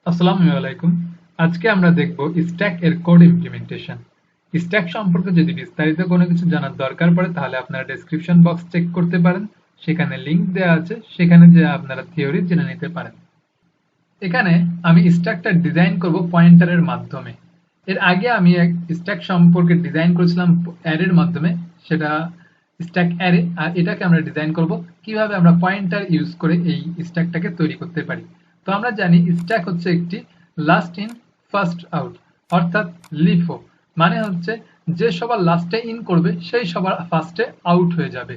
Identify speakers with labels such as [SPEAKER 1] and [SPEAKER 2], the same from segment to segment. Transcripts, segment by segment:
[SPEAKER 1] আসসালামু আলাইকুম। আজকে আমরা দেখব স্ট্যাক এর কোড ইমপ্লিমেন্টেশন। স্ট্যাক সম্পর্কে যদি বিস্তারিত কোনো কিছু জানার দরকার পড়ে তাহলে আপনারা ডেসক্রিপশন বক্স চেক করতে পারেন, সেখানে লিংক দেওয়া আছে, সেখানে যে আপনারা থিওরি জেনে নিতে পারেন। এখানে আমি স্ট্যাকটা ডিজাইন করব পয়েন্টারের মাধ্যমে। এর আগে আমি এক স্ট্যাক সম্পর্কে ডিজাইন করেছিলাম অ্যারের মাধ্যমে, সেটা স্ট্যাক অ্যারে। আর এটাকে আমরা ডিজাইন করব কিভাবে আমরা পয়েন্টার ইউজ করে এই স্ট্যাকটাকে তৈরি করতে পারি। তো আমরা জানি স্ট্যাক হচ্ছে একটি লাস্ট ইন ফার্স্ট আউট, অর্থাৎ লিফো মানে হচ্ছে যে সবার লাস্টে ইন করবে সেই সবার ফার্স্টে আউট হয়ে যাবে।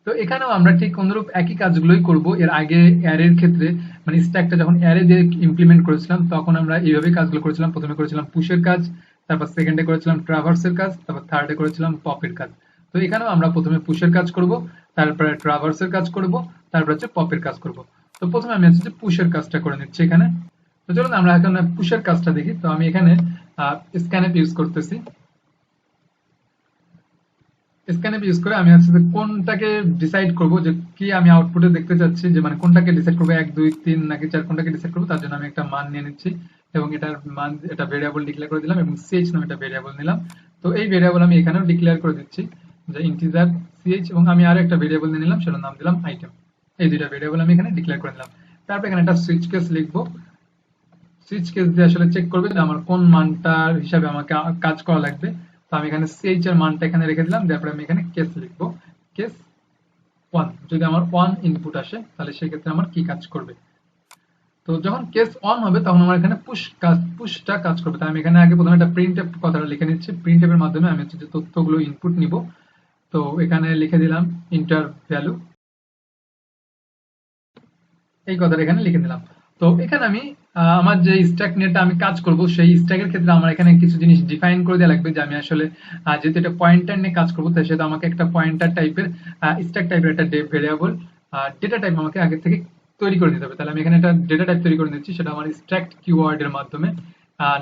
[SPEAKER 1] তো এখানেও আমরা ঠিক অনুরূপ একই কাজগুলোই করব। এর আগে অ্যারের ক্ষেত্রে মানে স্ট্যাকটা যখন অ্যারে দিয়ে ইমপ্লিমেন্ট করেছিলাম তখন আমরা এইভাবে কাজগুলো করেছিলাম। প্রথমে করেছিলাম পুশের কাজ, তারপর সেকেন্ডে করেছিলাম ট্রাভার্সের কাজ, তারপর থার্ডে করেছিলাম পপের কাজ। তো এখানেও আমরা প্রথমে পুশের কাজ করব, তারপরে ট্রাভার্সের কাজ করব, তারপর হচ্ছে পপের কাজ করব। তো প্রথমে আমি হচ্ছে পুশের কাজটা করে নিচ্ছি এখানে। তো চলুন আমরা এখন পুশের কাজটা দেখি। তো আমি এখানে স্ক্যানএপ ইউজ করতেছি। স্ক্যানএপ ইউজ করে আমি হচ্ছে কোনটাকে ডিসাইড করব যে কি আমি আউটপুটে দেখতে চাচ্ছি, যে মানে কোনটাকে ডিসাইড করব 1 2 3 নাকি 4 কোনটাকে ডিসাইড করব। তার জন্য আমি একটা মান নিয়ে নিচ্ছি এবং এটার মান এটা ভেরিয়েবল ডিক্লেয়ার করে দিলাম এবং ch নামে একটা ভেরিয়েবল নিলাম। তো এই ভেরিয়েবল আমি এখানেও ডিক্লেয়ার করে দিচ্ছি যে ইন্টিজার ch, এবং আমি আরো একটা ভেরিয়েবল নিয়ে নিলাম, সেটার নাম দিলাম আইটেম। এই দুইটা ভেরিয়েবল আমি এখানে ডিক্লেয়ার করে দিলাম। তারপর এখানে একটা সুইচ কেস লিখবো। সুইচ কেস দিয়ে আসলে চেক করবে যে আমার কোন মানটার হিসাবে আমাকে কাজ করা লাগবে। তো আমি এখানে ch এর মানটা এখানে রেখে দিলাম। তারপরে আমি এখানে কেস লিখবো, কেস 1। যদি আমার 1 ইনপুট আসে তাহলে সেই ক্ষেত্রে আমার কি কাজ করবে। তো যখন কেস 1 হবে তখন আমার এখানে পুশটা কাজ করবে। তাই আমি এখানে আগে প্রথমে একটা প্রিন্টএফ কথাটা লিখে নিচ্ছি। প্রিন্টএফ এর মাধ্যমে আমি হচ্ছে যে তথ্যগুলো ইনপুট নিব। তো এখানে লিখে দিলাম ইন্টার ভ্যালু, এই কথাটা এখানে লিখে দিলাম। তো এখানে আমি আমার যে স্ট্যাক নিয়ে আমি কাজ করব সেই স্ট্যাকের ক্ষেত্রে আমার এখানে কিছু জিনিস ডিফাইন করে দেওয়া লাগবে, যে আমি আসলে যেহেতু এটা পয়েন্টার নিয়ে কাজ করবো তাই সেটা আমাকে একটা পয়েন্টার টাইপের স্ট্যাক টাইপের একটা ভেরিয়েবল ডেটা টাইপ আমাকে আগে থেকে তৈরি করে দিতে হবে। তাহলে আমি এখানে একটা ডেটা টাইপ তৈরি করে নিচ্ছি, সেটা আমার স্ট্যাক কিওয়ার্ড এর মাধ্যমে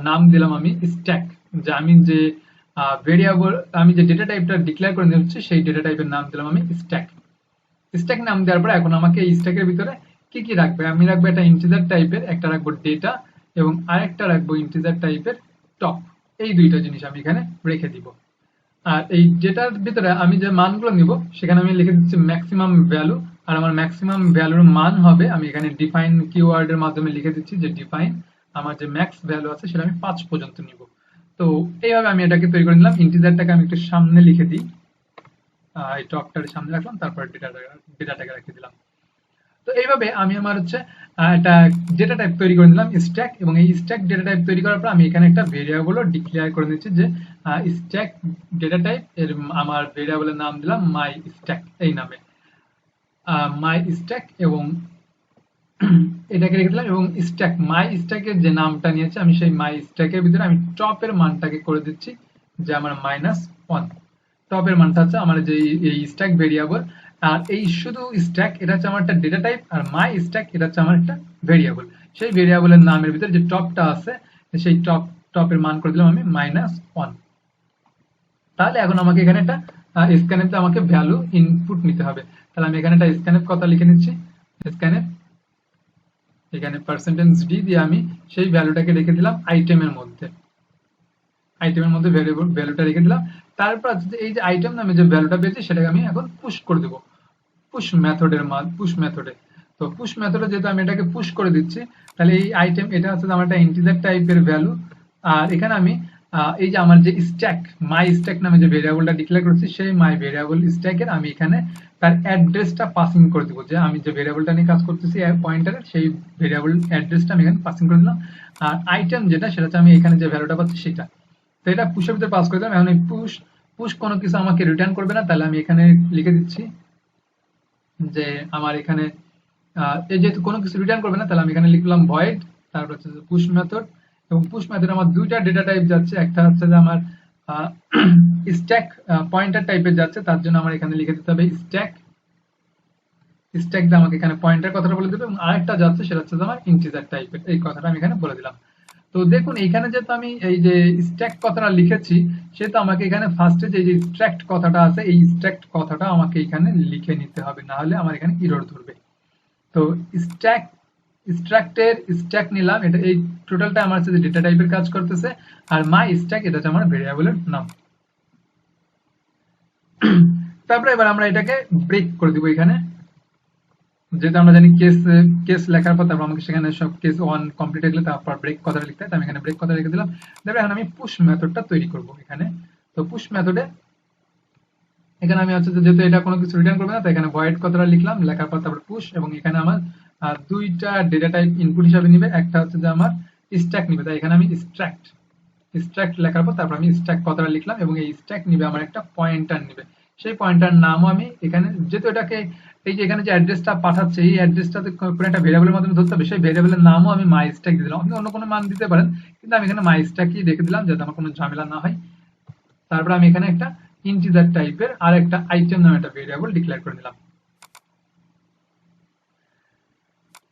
[SPEAKER 1] নাম দিলাম আমি স্ট্যাক। যে আমি যে ভেরিয়েবল আমি যে ডেটা টাইপটা ডিক্লেয়ার করে নিচ্ছি সেই ডেটা টাইপের নাম দিলাম আমি স্ট্যাক। স্ট্যাক নাম দেওয়ার পর এখন আমাকে এই স্ট্যাকের ভিতরে কি কি রাখবে, আমি রাখবো একটা ইন্টিজার টাইপের, একটা রাখবো ডেটা এবং আরেকটা রাখবো ইন্টিজার টাইপের টপ। এই দুইটা জিনিস আমি এখানে রেখে দিব। আর এই ডেটার ভিতরে আমি যে মানগুলো নিব সেখানে আমি লিখে দিচ্ছি ম্যাক্সিমাম ভ্যালু। আর আমার ম্যাক্সিমাম ভ্যালুর মান হবে, আমি এখানে ডিফাইন কিওয়ার্ড এর মাধ্যমে লিখে দিচ্ছি যে ডিফাইন আমার যে ম্যাক্স ভ্যালু আছে সেটা আমি 5 পর্যন্ত নিব। তো এইভাবে আমি এটাকে তৈরি করে নিলাম। ইন্টিজারটাকে আমি একটু সামনে লিখে দিই, এই টপটার সামনে রাখলাম, তারপর ডেটাটাকে রেখে দিলাম। তো এইভাবে আমি আমার হচ্ছে একটা ডেটা টাইপ তৈরি করে নিলাম স্ট্যাক, এবং এই স্ট্যাক ডেটা টাইপ তৈরি করার পর আমি এখানে একটা ভেরিয়েবলও ডিক্লেয়ার করে নিচ্ছি যে স্ট্যাক ডেটা টাইপ এর আমার ভেরিয়েবলের নাম দিলাম মাই স্ট্যাক এই নামে, মাই স্ট্যাক, এবং এটাকে রেখে দিলাম। এবং স্ট্যাক মাই স্ট্যাকের যে নামটা নিয়েছে আমি সেই মাই স্ট্যাকের ভিতরে আমি টপের মানটাকে করে দিচ্ছি যে আমার -1। টপের মানটা হচ্ছে আমার যে এই স্ট্যাক ভেরিয়েবল। আর এই শুধু স্ট্যাক এটা হচ্ছে আমার একটা ডেটা টাইপ, আর মাই স্ট্যাক এটা হচ্ছে আমার একটা ভেরিয়েবল। সেই ভেরিয়েবলের নামের ভিতরে যে টপটা আছে সেই টপের মান করে দিলাম আমি -1। তাহলে এখন আমাকে এখানে একটা স্ক্যানএফ আমাকে ভ্যালু ইনপুট নিতে হবে। তাহলে আমি এখানে একটা স্ক্যানএফ কথা লিখে নিচ্ছি। স্ক্যানএফ এখানে %d দিয়ে আমি সেই ভ্যালুটাকে রেখে দিলাম আইটেমের মধ্যে। আইটেমের মধ্যে ভ্যালুটা রেখে দিলাম। তারপর এই যে আইটেম নামে যে ভ্যালুটা পেয়েছি সেটাকে আমি এখন পুশ করে দেব পুশ মেথডের পুশ মেথডে। তো পুশ মেথডে যেহেতু আমি এটাকে পুশ করে দিচ্ছি তাহলে এই আইটেম এটা হচ্ছে আমার একটা ইন্টিজার টাইপের ভ্যালু। আর এখানে আমি এই যে আমার যে স্ট্যাক মাই স্ট্যাক নামে যে ভেরিয়েবলটা ডিক্লেয়ার করেছি সেই মাই ভেরিয়েবল স্ট্যাকের আমি এখানে তার অ্যাড্রেসটা পাসিং করে দেবো, যে আমি যে ভেরিয়েবলটা নিয়ে কাজ করতেছি পয়েন্টারের সেই ভেরিয়েবল অ্যাড্রেসটা আমি এখানে পাসিং করে দিলাম। আর আইটেম যেটা সেটা হচ্ছে আমি এখানে যে ভ্যালুটা পাচ্ছি সেটা। তো এটা পুশের ভিতরে পাস করে দিলাম। এখন এই পুশ কোনো কিছু আমাকে রিটার্ন করবে না, তাহলে আমি এখানে লিখে দিচ্ছি যে আমার এখানে এই যেহেতু কোনো কিছু রিটার্ন করবে না তাহলে আমি এখানে লিখলাম ভয়েড, তারপর হচ্ছে যে পুশ মেথড। এবং পুশ মেথড আমার দুইটা ডেটা টাইপ যাচ্ছে, একটা হচ্ছে যে আমার স্ট্যাক পয়েন্টার টাইপের যাচ্ছে, তার জন্য আমার এখানে লিখে দিতে হবে স্ট্যাক। স্ট্যাক দিয়ে আমাকে এখানে পয়েন্টার কথাটা বলে দেবে, এবং আরেকটা যাচ্ছে সেটা হচ্ছে আমার ইন্টিজার টাইপের, এই কথাটা আমি এখানে বলে দিলাম। তো দেখুন এখানে যেহেতু আমি এই যে স্ট্যাক কথাটা লিখেছি সেহেতু আমাকে এখানে ফার্স্টে যে স্ট্যাক্ট কথাটা আছে এই স্ট্যাক্ট কথাটা আমাকে এখানে লিখে নিতে হবে, না হলে আমার এখানে ইরর ধরবে। তো স্ট্যাক স্ট্রাক্টের স্ট্যাক নিলাম, এটা এই টোটালটা আমার হচ্ছে ডেটা টাইপের কাজ করতেছে, আর মাই স্ট্যাক এটা হচ্ছে আমার ভেরিয়েবলের নাম। তারপরে এবার আমরা এটাকে ব্রেক করে দিব এখানে, যেহেতু আমরা জানি কেস কেস লেখার পর তারপর আমাকে সেখানে সব কেস 1 কমপ্লিট হয়ে গেলে তারপর ব্রেক কথাটা লিখতে হয়, আমি এখানে ব্রেক কথা লিখে দিলাম। তারপরে এখন আমি পুশ মেথডটা তৈরি করব এখানে। তো পুশ মেথডে এখানে আমি হচ্ছে যেহেতু এটা কোনো কিছু রিটার্ন করবে না, তাই এখানে ভয়েড কথাটা লিখলাম, লেখার পর তারপর পুশ, এবং এখানে আমার দুইটা ডেটা টাইপ ইনপুট হিসাবে নিবে, একটা হচ্ছে যে আমার স্ট্যাক নিবে, তাই এখানে আমি স্ট্যাক লেখার পর তারপর আমি স্ট্যাক কথাটা লিখলাম, এবং এই স্ট্যাক নিবে আমার একটা পয়েন্টার নিবে, সেই পয়েন্টার নামও আমি এখানে, যেহেতু এটাকে এই যে এখানে যে অ্যাড্রেসটা পাঠাচ্ছে এই অ্যাড্রেসটাতে কোনো একটা ভেরিয়েবলের মাধ্যমে ধরতে হবে, সেই ভেরিয়েবলের নামও আমি মাই স্ট্যাক দিয়ে দিলাম। আপনি অন্য কোনো মান দিতে পারেন, কিন্তু আমি এখানে মাই স্ট্যাকই রেখে দিলাম যাতে আমার কোনো ঝামেলা না হয়। তারপর আমি এখানে একটা ইন্টিজার টাইপের আর একটা আইটেম নামে একটা ভেরিয়েবল ডিক্লেয়ার করে নিলাম।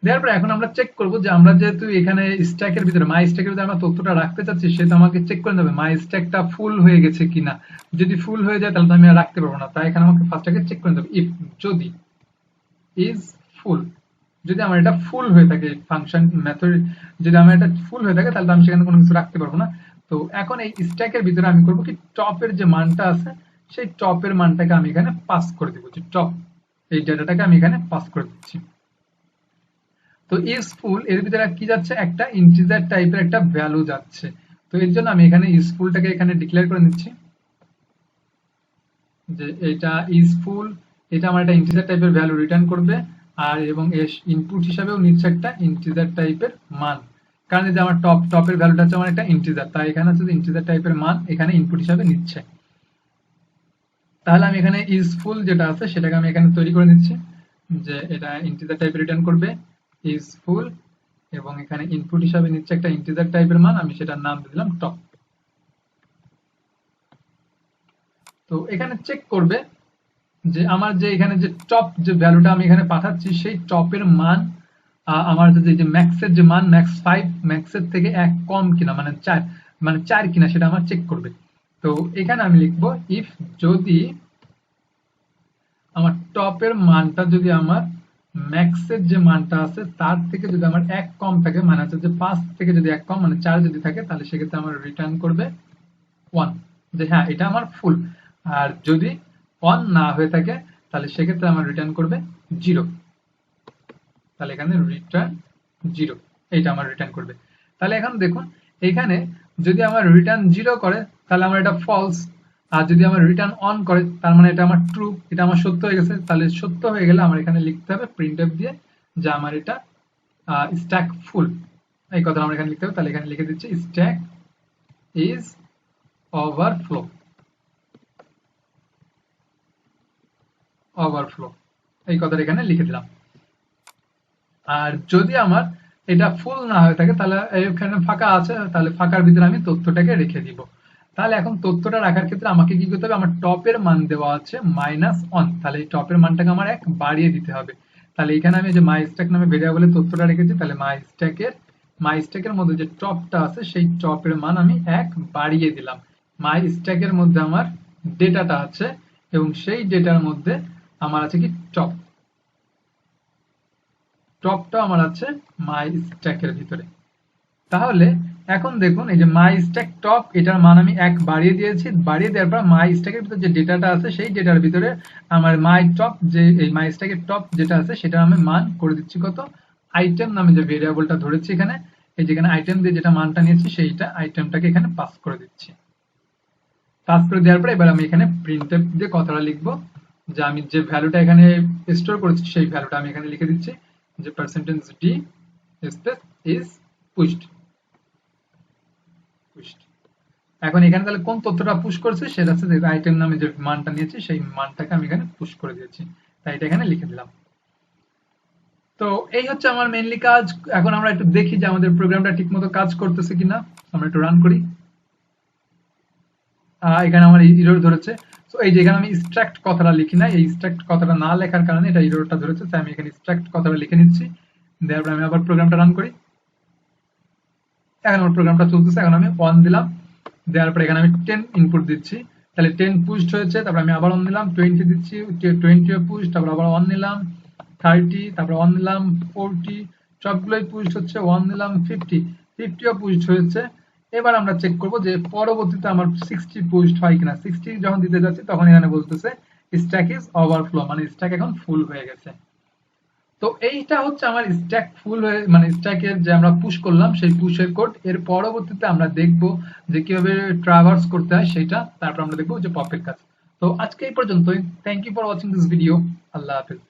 [SPEAKER 1] দেওয়ার পর এখন আমরা চেক করব যে আমরা যেহেতু এখানে স্ট্যাকের ভিতরে মাই স্ট্যাকের ভিতরে আমরা তথ্যটা রাখতে চাচ্ছি, সেটা আমাকে চেক করে নেবে মাই স্ট্যাকটা ফুল হয়ে গেছে কিনা। যদি ফুল হয়ে যায় তাহলে তো আমি আর রাখতে পারবো না, তাই এখানে আমাকে ফার্স্ট আগে চেক করে নেবে ইফ যদি ইজ ফুল, যদি আমার এটা ফুল হয়ে থাকে ফাংশন মেথড, যদি আমার এটা ফুল হয়ে থাকে তাহলে আমি সেখানে কোনো কিছু রাখতে পারবো না। তো এখন এই স্ট্যাকের ভিতরে আমি করবো কি, টপের যে মানটা আছে সেই টপের মানটাকে আমি এখানে পাস করে দিব, যে টপ এই ডেটাটাকে আমি এখানে পাস করে দিচ্ছি। তো ইজ ফুল এর ভিতরে কি যাচ্ছে, একটা ইন্টিজার টাইপের একটা ভ্যালু যাচ্ছে। তো এর জন্য আমি এখানে ইজ ফুলটাকে এখানে ডিক্লেয়ার করে নিচ্ছি যে এটা ইজ ফুল, এটা আমার একটা ইন্টিজার টাইপের ভ্যালু রিটার্ন করবে, আর এবং এর ইনপুট হিসাবেও নিচ্ছে একটা ইন্টিজার টাইপের মান, কারণ এই যে আমার টপের ভ্যালুটা হচ্ছে আমার একটা ইন্টিজার, তাই এখানে হচ্ছে ইন্টিজার টাইপের মান এখানে ইনপুট হিসাবে নিচ্ছে। তাহলে আমি এখানে ইজ ফুল যেটা আছে সেটাকে আমি এখানে তৈরি করে নিচ্ছি, যে এটা ইন্টিজার টাইপের রিটার্ন করবে ইজ ফুল, এবং এখানে ইনপুট হিসাবে নিচ্ছে একটা ইন্টিজার টাইপের মান, আমি সেটার নাম দিয়ে দিলাম টপ। তো এখানে চেক করবে যে আমার যে এখানে যে টপ যে ভ্যালুটা আমি এখানে পাঠাচ্ছি সেই টপের মান আমার যে ম্যাক্সের যে মান ম্যাক্স 5 ম্যাক্সের থেকে 1 কম কিনা, মানে 4 কিনা সেটা আমার চেক করবে। তো এখানে আমি লিখবো ইফ যদি আমার টপের মানটা যদি আমার ম্যাক্সের যে মানটা আছে তার থেকে যদি আমার 1 কম থাকে, মানে হচ্ছে যে 5 থেকে যদি 1 কম মানে 4 যদি থাকে, তাহলে সেক্ষেত্রে আমার রিটার্ন করবে 1, যে হ্যাঁ এটা আমার ফুল। আর যদি 1 না হয়ে থাকে তাহলে সেক্ষেত্রে আমার রিটার্ন করবে 0, তাহলে এখানে রিটার্ন 0 এইটা আমার রিটার্ন করবে। তাহলে এখন দেখুন এখানে যদি আমার রিটার্ন 0 করে তাহলে আমার এটা ফলস, আর যদি আমার রিটার্ন অন করে তার মানে এটা আমার ট্রু, এটা আমার সত্য হয়ে গেছে। তাহলে সত্য হয়ে গেলে আমার এখানে লিখতে হবে প্রিন্টএফ দিয়ে যে আমার এটা স্ট্যাক ফুল, এই কথা আমরা এখানে লিখতে হবে। তাহলে এখানে লিখে দিচ্ছি স্ট্যাক ইজ ওভারফ্লো, এই কথাটা এখানে লিখে দিলাম। আর যদি আমার এটা ফুল না হয়ে থাকে তাহলে এখানে ফাঁকা আছে, তাহলে ফাঁকার ভিতরে আমি তথ্যটাকে রেখে দিব। তাহলে এখন তথ্যটা রাখার ক্ষেত্রে আমাকে কি করতে হবে, আমার টপের মান দেওয়া আছে -1, তাহলে এই টপের মানটাকে আমার 1 বাড়িয়ে দিতে হবে। তাহলে এখানে আমি যে মাই স্ট্যাক নামে ভেরিয়েবলে তথ্যটা রেখেছি, তাহলে মাই স্ট্যাকের মধ্যে যে টপটা আছে সেই টপের মান আমি 1 বাড়িয়ে দিলাম। মাই স্ট্যাকের মধ্যে আমার ডেটাটা আছে এবং সেই ডেটার মধ্যে আমার আছে কি টপটা আমার আছে মাই স্ট্যাকের ভিতরে। তাহলে এখন দেখুন এই যে মাই স্ট্যাক টপ এটার মান আমি 1 বাড়িয়ে দিয়েছি, বাড়িয়ে দেওয়ার পর মাই স্ট্যাকের ভিতরে যে ডেটাটা আছে সেই ডেটার ভিতরে আমার মাই টপ যে এই মাই স্ট্যাকের টপ যেটা আছে সেটা আমি মান করে দিচ্ছি কত, আইটেম নামে যে ভেরিয়েবলটা ধরেছি এখানে, এই যেখানে আইটেম দিয়ে যেটা মানটা নিয়েছি সেইটা আইটেমটাকে এখানে পাস করে দিচ্ছি। পাস করে দেওয়ার পর এবার আমি এখানে প্রিন্টএফ দিয়ে কথাটা লিখবো যে আমি যে ভ্যালুটা এখানে স্টোর করেছি সেই ভ্যালুটা আমি এখানে লিখে দিচ্ছি যে %d স্পেস ইজ পুশড। এখন এখানে তাহলে কোন তথ্যটা পুশ করছে সেটা হচ্ছে যে আইটেম নামে যে মানটা নিয়েছি সেই মানটাকে আমি এখানে পুশ করে দিয়েছি, তাই এটা এখানে লিখে দিলাম। তো এই হচ্ছে আমার মেইনলি কাজ। এখন আমরা একটু দেখি যে আমাদের প্রোগ্রামটা ঠিকমতো কাজ করতেছে কিনা, আমরা একটু রান করি। এখানে আমার এরর ধরেছে, তো এই যে এখানে আমি স্ট্রাক্ট কথাটা লিখি না, এই স্ট্রাক্ট কথাটা না লেখার কারণে এটা এররটা ধরেছে, তাই আমি এখানে স্ট্রাক্ট কথাটা লিখে নিচ্ছি। দেওয়ার পর আমি আবার প্রোগ্রামটা রান করি। এখন আমার প্রোগ্রামটা চলতেছে, এখন আমি 1 দিলাম, দেওয়ার পর এখানে আমি 10 ইনপুট দিচ্ছি, তাহলে 10 পুশড হয়েছে। তারপর আমি আবার 1 দিলাম, 20 দিচ্ছি, 20 পুশ, তারপর আবার 1 নিলাম, 30, তারপর 1 নিলাম, 40, সবগুলোই পুশড হচ্ছে, 1 দিলাম 50, 50ও পুশড হয়েছে। এবার আমরা চেক করব যে পরবর্তীতে আমার 60 পুশড হয় কিনা। 60 যখন দিতে যাচ্ছি তখন এখানে বলতেছে স্ট্যাক ইজ ওভারফ্লো, মানে স্ট্যাক এখন ফুল হয়ে গেছে। তো এইটা হচ্ছে আমার স্ট্যাক ফুল হয়ে, মানে স্ট্যাকের যে আমরা পুশ করলাম সেই পুশের কোড। এর পরবর্তীতে আমরা দেখব যে কিভাবে ট্রাভার্স করতে হয় সেটা, তারপর আমরা দেখবো যে পপের কাজ। তো আজকে এই পর্যন্তই। Thank you for watching this video. আল্লাহ হাফেজ।